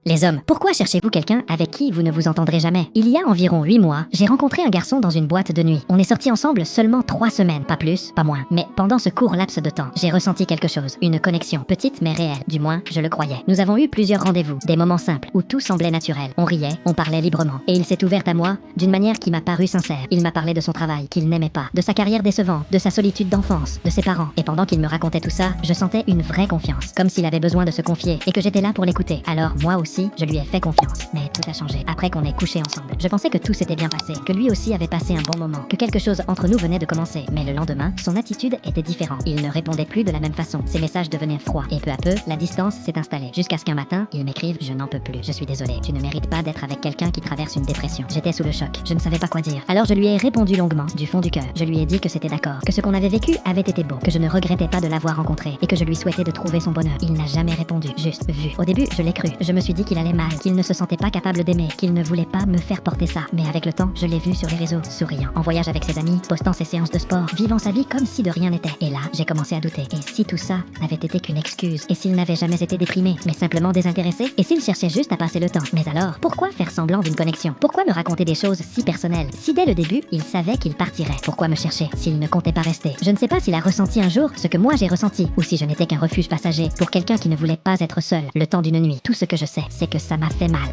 Les hommes, pourquoi cherchez-vous quelqu'un avec qui vous ne vous entendrez jamais? Il y a environ 8 mois, j'ai rencontré un garçon dans une boîte de nuit. On est sortis ensemble seulement 3 semaines, pas plus, pas moins. Mais pendant ce court laps de temps, j'ai ressenti quelque chose, une connexion, petite mais réelle, du moins je le croyais. Nous avons eu plusieurs rendez-vous, des moments simples, où tout semblait naturel. On riait, on parlait librement. Et il s'est ouvert à moi d'une manière qui m'a paru sincère. Il m'a parlé de son travail, qu'il n'aimait pas, de sa carrière décevante, de sa solitude d'enfance, de ses parents. Et pendant qu'il me racontait tout ça, je sentais une vraie confiance, comme s'il avait besoin de se confier et que j'étais là pour l'écouter. Alors moi aussi, je lui ai fait confiance. Mais tout a changé après qu'on ait couché ensemble. Je pensais que tout s'était bien passé, que lui aussi avait passé un bon moment, que quelque chose entre nous venait de commencer. Mais le lendemain, son attitude était différente. Il ne répondait plus de la même façon. Ses messages devenaient froids. Et peu à peu, la distance s'est installée. Jusqu'à ce qu'un matin, il m'écrive: je n'en peux plus. Je suis désolé. Tu ne mérites pas d'être avec quelqu'un qui traverse une dépression. J'étais sous le choc. Je ne savais pas quoi dire. Alors je lui ai répondu longuement, du fond du cœur. Je lui ai dit que c'était d'accord, que ce qu'on avait vécu avait été beau, que je ne regrettais pas de l'avoir rencontré et que je lui souhaitais de trouver son bonheur. Il n'a jamais répondu, juste vu. Au début, je l'ai cru. Je me suis dit qu'il allait mal, qu'il ne se sentait pas capable d'aimer, qu'il ne voulait pas me faire porter ça. Mais avec le temps, je l'ai vu sur les réseaux, souriant, en voyage avec ses amis, postant ses séances de sport, vivant sa vie comme si de rien n'était. Et là, j'ai commencé à douter. Et si tout ça n'avait été qu'une excuse? Et s'il n'avait jamais été déprimé, mais simplement désintéressé? Et s'il cherchait juste à passer le temps? Mais alors, pourquoi faire semblant d'une connexion? Pourquoi me raconter des choses si personnelles? Si dès le début, il savait qu'il partirait, pourquoi me chercher s'il ne comptait pas rester? Je ne sais pas s'il a ressenti un jour ce que moi j'ai ressenti, ou si je n'étais qu'un refuge passager pour quelqu'un qui ne voulait pas être seul le temps d'une nuit. Tout ce que je sais, c'est que ça m'a fait mal.